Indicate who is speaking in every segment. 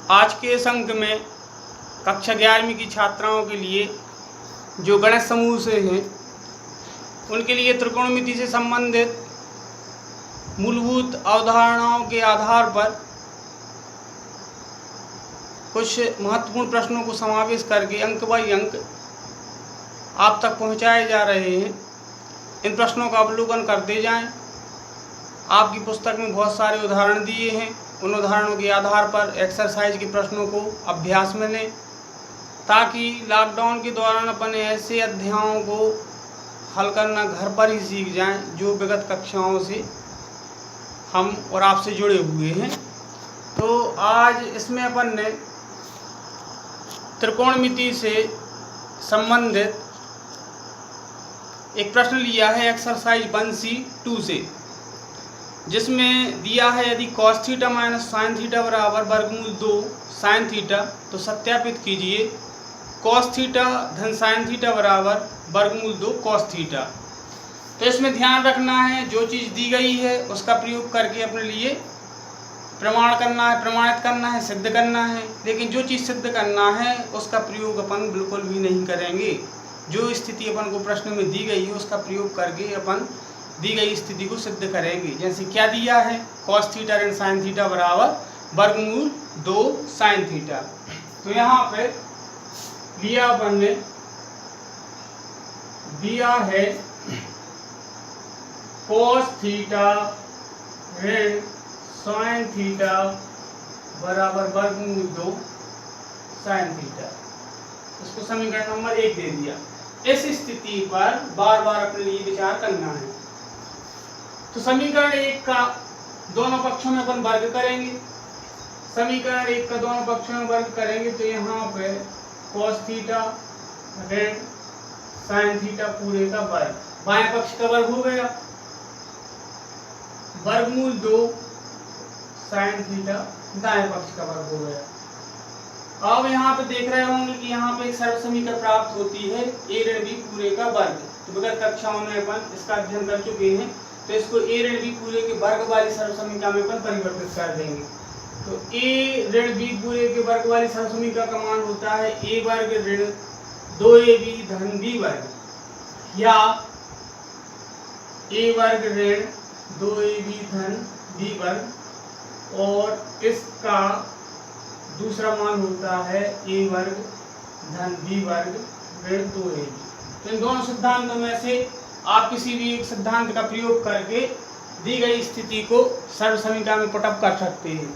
Speaker 1: आज के इस अंक में कक्षा 11वीं की छात्राओं के लिए जो गणित समूह से हैं उनके लिए त्रिकोणमिति से संबंधित मूलभूत अवधारणाओं के आधार पर कुछ महत्वपूर्ण प्रश्नों को समावेश करके अंक बाई अंक आप तक पहुंचाए जा रहे हैं। इन प्रश्नों का अवलोकन करते जाएं। आपकी पुस्तक में बहुत सारे उदाहरण दिए हैं, उन उदाहरणों के आधार पर एक्सरसाइज के प्रश्नों को अभ्यास में लें ताकि लॉकडाउन के दौरान अपन ऐसे अध्यायों को हल करना घर पर ही सीख जाएं जो विगत कक्षाओं से हम और आपसे जुड़े हुए हैं। तो आज इसमें अपन ने त्रिकोणमिति से संबंधित एक प्रश्न लिया है एक्सरसाइज 1C2 से, जिसमें दिया है यदि cos theta minus sine theta बराबर वर्गमूल 2 साइन थीटा तो सत्यापित कीजिए cos थीटा धन साइन थीटा बराबर वर्गमूल 2 cos थीटा। तो इसमें ध्यान रखना है जो चीज़ दी गई है उसका प्रयोग करके अपने लिए प्रमाण करना है, प्रमाणित करना है, सिद्ध करना है। लेकिन जो चीज़ सिद्ध करना है उसका प्रयोग अपन बिल्कुल भी नहीं करेंगे। जो स्थिति अपन को प्रश्न में दी गई है उसका प्रयोग करके अपन दी गई स्थिति को सिद्ध करेंगे। जैसे क्या दिया है cos थीटा ऋण साइन थीटा बराबर वर्गमूल 2 साइन थीटा। तो यहाँ पे लिया अपन ने दिया है cos थीटा ऋण साइन थीटा बराबर वर्गमूल 2 साइन थीटा। इसको समीकरण नंबर 1 दे दिया। इस स्थिति पर बार बार अपने लिए विचार करना है। तो समीकरण 1 का दोनों पक्षों में अपन वर्ग करेंगे। समीकरण 1 का दोनों पक्षों में वर्ग करेंगे तो यहाँ पे cos थीटा ऋण साइन थीटा पूरे का वर्ग, बाएं पक्ष का वर्ग हो गया, वर्गमूल 2 साइन थीटा दाएं पक्ष का वर्ग हो गया। अब यहाँ पे देख रहे होंगे कि यहाँ पे एक सर्व समीकरण प्राप्त होती है a ऋण b पूरे का वर्ग। तो विगत कक्षाओं में अपन इसका अध्ययन कर चुके हैं, तो इसको a ऋण b पूरे के वर्ग वाली सर्व समीकरण में अपन परिवर्तित कर देंगे। तो a ऋण b पूरे के वर्ग वाली सर्व समीकरण का मान होता है a वर्ग ऋण 2ab धन b वर्ग, या a वर्ग ऋण 2ab धन b वर्ग, और इसका दूसरा मान होता है a वर्ग धन b वर्ग ऋण 2ab। तो इन दोनों सिद्धांतों में से आप किसी भी एक सिद्धांत का प्रयोग करके दी गई स्थिति को सर्व समीकरण में पुटअप कर सकते हैं,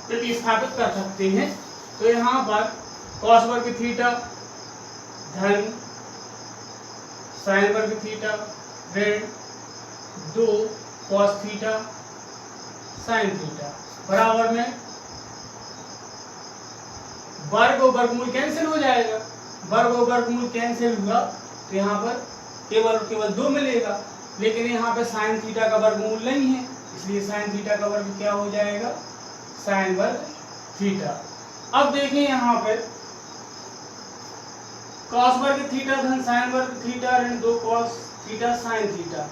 Speaker 1: प्रतिस्थापित कर सकते हैं। तो यहाँ पर cos वर्ग थीटा धन साइन वर्ग थीटा ऋण 2 cos थीटा साइन थीटा बराबर में वर्ग और वर्गमूल कैंसिल हो जाएगा। वर्ग और वर्गमूल कैंसिल हुआ तो यहाँ पर केवल 2 मिलेगा, लेकिन यहाँ पे साइन थीटा का वर्गमूल नहीं है, इसलिए साइन थीटा का वर्ग क्या हो जाएगा, साइन वर्ग थीटा। अब देखें यहाँ पे cos वर्ग थीटा धन साइन वर्ग थीटा ऋण 2 cos थीटा साइन थीटा।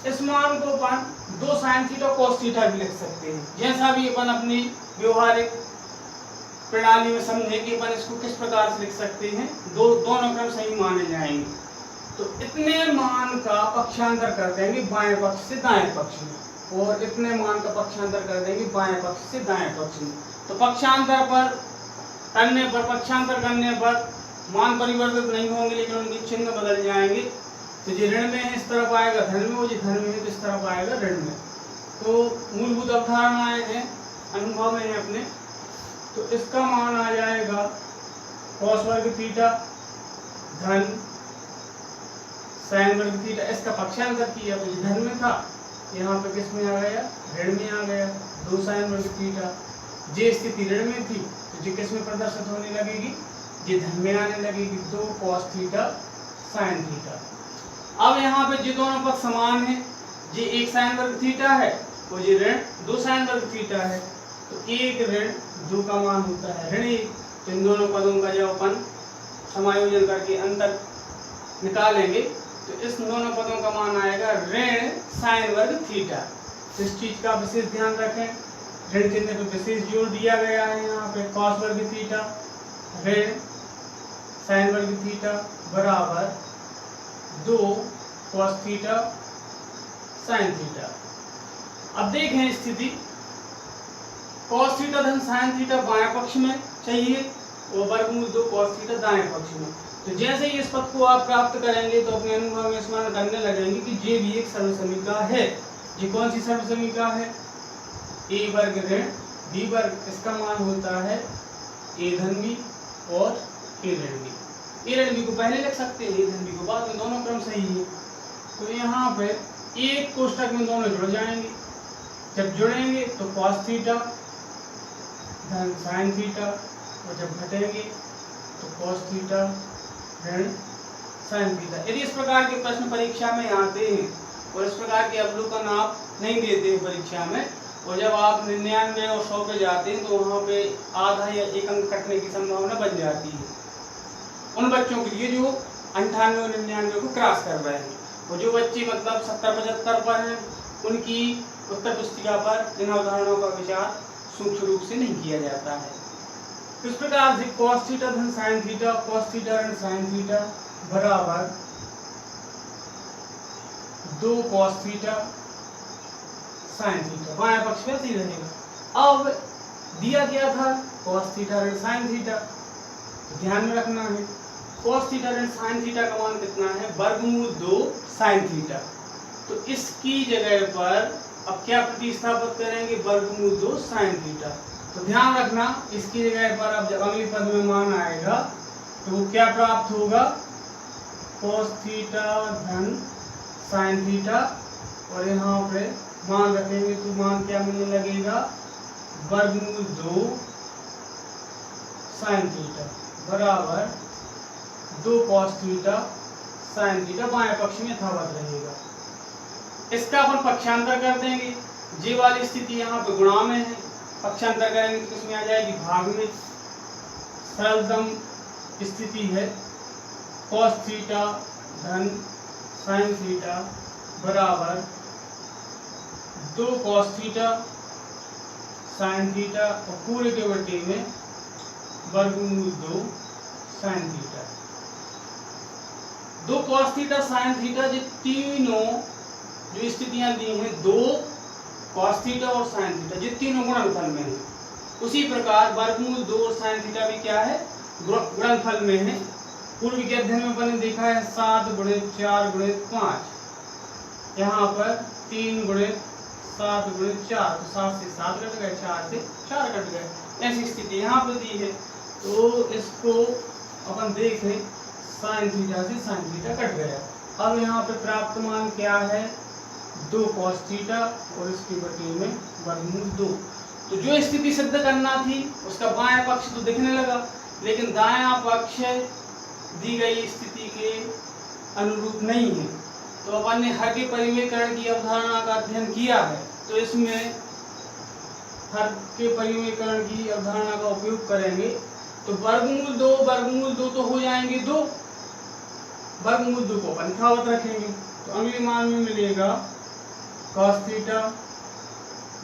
Speaker 1: इस मान को अपन 2 साइन थीटा cos थीटा भी लिख सकते हैं। जैसा भी अपन अपनी व्यवहारिक प्रणाली में समझे कि अपन इसको किस प्रकार से लिख सकते हैं, दोनों क्रम सही माने जाएंगे। तो इतने मान का पक्षांतर कर देंगे बाएं पक्ष से दाएं पक्ष में, और इतने मान का पक्षांतर कर देंगे बाएं पक्ष से दाएं पक्ष में। तो पक्षांतर करने पर मान परिवर्तित नहीं होंगे, लेकिन उनके चिन्ह बदल जाएंगे। तो जो ऋण में है इस तरफ आएगा धन में, वो जो धन में है तो इस तरफ आएगा ऋण में। तो मूलभूत अवधारणाएं हैं, अनुभव में है अपने। तो इसका मान आ जाएगा cos वर्ग थीटा धन साइन वर्ग थीटा। इसका पक्षांतर किया तो धन में था, यहाँ पे किस में आ गया, ऋण में आ गया, 2 साइन वर्ग थीटा। जे स्थिति ऋण में थी तो जो किस में प्रदर्शित होने लगेगी, ये धन में आने लगेगी, 2 cos थीटा साइन थीटा। अब यहाँ पे जो दोनों पक्ष समान है, ये 1 साइन वर्ग थीटा है और ये ऋण 2 साइन वर्ग थीटा है, तो 1 ऋण 2 का मान होता है ऋण 1। तो इन दोनों पदों का जब अपन समायोजन करके अंतर निकालेंगे तो इस दोनों पदों का मान आएगा ऋण साइन वर्ग थीटा। इस चीज का विशेष ध्यान रखें। ऋण चिन्ह पे विशेष जोर दिया गया है। यहाँ पे cos वर्ग थीटा ऋण sin वर्ग थीटा बराबर 2 cos थीटा sin थीटा। अब देखें स्थिति, cos थीटा धन sin थीटा बाएं पक्ष में चाहिए और वर्गमूल 2 cos थीटा दाएं पक्ष में। तो जैसे ही इस पद को आप प्राप्त करेंगे तो अपने अनुभव में स्मरण करने लगेंगे कि ये भी एक सरल समीकरण है। ये कौन सी सरल समीकरण है? a वर्ग ऋण b वर्ग, इसका मान होता है a धन b और a ऋण b। a ऋण b को पहले लिख सकते हैं, a धन b को बाद में, दोनों क्रम सही है। तो यहाँ पे एक कोष्ठक में दोनों जुड़ जाएंगे। जब जुड़ेंगे तो cos थीटा धन sin थीटा, और जब घटेंगे तो cos थीटा ऋण sin थीटा। यदि इस प्रकार के प्रश्न परीक्षा में आते हैं और इस प्रकार के अवलोकन आप नहीं देते हैं परीक्षा में, और जब आप 99 और 100 पे जाते हैं तो वहाँ पे आधा या 1 अंक कटने की संभावना बन जाती है उन बच्चों के लिए जो 98 और 99 को क्रॉस कर रहे हैं। और जो बच्चे मतलब 70-75 पर हैं, उनकी उत्तर पुस्तिका पर इन अवधारणाओं का विचार सूक्ष्म रूप से नहीं किया जाता है। इस प्रकार से cos थीटा धन sin थीटा, cos थीटा ऋण sin थीटा बराबर 2 cos थीटा sin थीटा, बाएं पक्ष में ही रहेगा। अब दिया गया था cos थीटा ऋण sin थीटा, ध्यान में रखना है cos थीटा ऋण sin थीटा का मान कितना है? वर्गमूल 2 sin थीटा। तो इसकी जगह पर अब क्या प्रतिस्थापित करेंगे? वर्गमूल 2 sin थीटा। तो ध्यान रखना, इसकी जगह पर अब जब अगली पद में मान आएगा तो वो क्या प्राप्त होगा? cos थीटा धन sin थीटा, और यहाँ पे मान रखेंगे तो मान क्या मिलने लगेगा? वर्गमूल 2 sin थीटा बराबर 2 cos थीटा sin थीटा, बाएं पक्ष में यथावत रहेगा। इसका अपन पक्षांतर कर देंगे। जे वाली स्थिति यहाँ पे गुणा में है, पक्षांतर करेंगे तो किसमें आ जाएगी? भाग में। सरलतम स्थिति है cos थीटा धन sin थीटा बराबर 2 cos थीटा sin थीटा, और पूरे के बटे में वर्गमूल 2 sin theta. 2 cos theta sin theta, ये तीनों जो स्थितियां दी हैं, 2 cos थीटा और sin थीटा, ये तीनों गुणनफल में है। उसी प्रकार वर्गमूल 2 और sin थीटा भी क्या है? गुणनफल में है। पूर्व के अध्ययन में अपन ने देखा है 7 गुणित 4 गुणित 5, यहाँ पर 3 गुणित 7 गुणित 4, तो 7 से 7 कट गए, 4 से 4 कट गए। ऐसी स्थिति यहाँ पर दी है। तो इसको अपन देखें, sin थीटा से sin थीटा कट गया। अब यहाँ पे प्राप्त मान क्या है? 2 cos थीटा और इसके बटे में वर्गमूल 2। तो जो स्थिति सिद्ध करना थी उसका बायां पक्ष तो दिखने लगा, लेकिन दायां पक्ष दी गई स्थिति के अनुरूप नहीं है। तो अपन ने हर के परिमेयकरण की अवधारणा का अध्ययन किया है, तो इसमें हर के परिमेयकरण की अवधारणा का उपयोग करेंगे। तो वर्गमूल 2 तो हो जाएंगे 2, वर्गमूल 2 को अपन यथावत रखेंगे। तो अगले मान में मिलेगा cos थीटा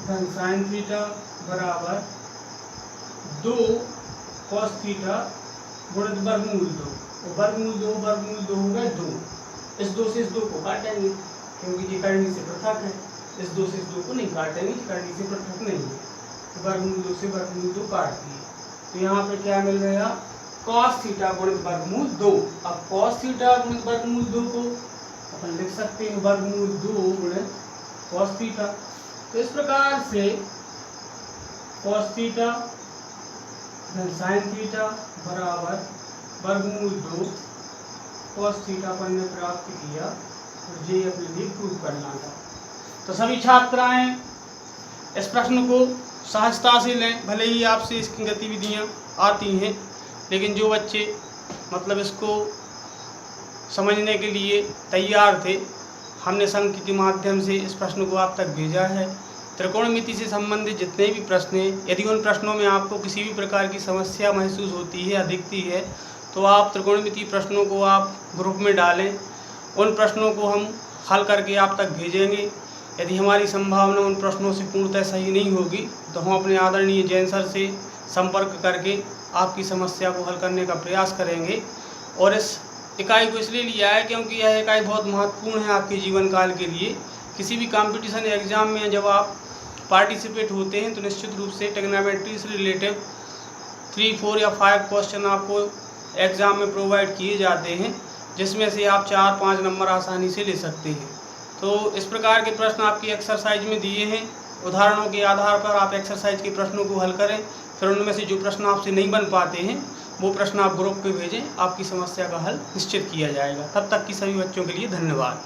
Speaker 1: धन sin थीटा बराबर 2 cos थीटा गुणित वर्गमूल 2, और वर्गमूल 2 हो गए 2। इस 2 से इस 2 को काटेंगे क्योंकि ये करनी से पृथक है। इस 2 से इस 2 को नहीं काटेंगे, करनी से पृथक नहीं है। तो वर्गमूल 2 से वर्गमूल 2 काट दिए। तो यहाँ पे क्या मिल रहा? cos थीटा गुणित वर्गमूल 2। अब cos थीटा गुणित वर्गमूल 2 को अपन लिख सकते हैं वर्गमूल 2 गुणित cos थीटा। तो इस प्रकार से cos थीटा धन sin थीटा बराबर वर्गमूल 2 cos थीटा अपन ने प्राप्त किया, और ये अपने लिए प्रूव करना था। तो सभी छात्राएं इस प्रश्न को सहजता से लें, भले ही आपसे इसकी गतिविधियां आती हैं, लेकिन जो बच्चे मतलब इसको समझने के लिए तैयार थे, हमने संक के माध्यम से इस प्रश्न को आप तक भेजा है। त्रिकोणमिति से संबंधित जितने भी प्रश्न हैं, यदि उन प्रश्नों में आपको किसी भी प्रकार की समस्या महसूस होती है या दिखती है, तो आप त्रिकोणमिति प्रश्नों को आप ग्रुप में डालें। उन प्रश्नों को हम हल करके आप तक भेजेंगे। यदि हमारी संभावना उन प्रश्नों से पूर्णतः सही नहीं होगी तो हम अपने आदरणीय जैन सर से संपर्क करके आपकी समस्या को हल करने का प्रयास करेंगे। और इस इकाई को इसलिए लिया है क्योंकि यह इकाई बहुत महत्वपूर्ण है आपके जीवन काल के लिए। किसी भी कंपटीशन एग्जाम में जब आप पार्टिसिपेट होते हैं तो निश्चित रूप से ट्रिग्नोमेट्री से रिलेटेड 3, 4 या 5 क्वेश्चन आपको एग्ज़ाम में प्रोवाइड किए जाते हैं, जिसमें से आप 4-5 नंबर आसानी से ले सकते हैं। तो इस प्रकार के प्रश्न आपकी एक्सरसाइज में दिए हैं। उदाहरणों के आधार पर आप एक्सरसाइज के प्रश्नों को हल करें, फिर उनमें से जो प्रश्न आपसे नहीं बन पाते हैं वो प्रश्न आप ग्रुप पे भेजें, आपकी समस्या का हल निश्चित किया जाएगा। तब तक की सभी बच्चों के लिए धन्यवाद।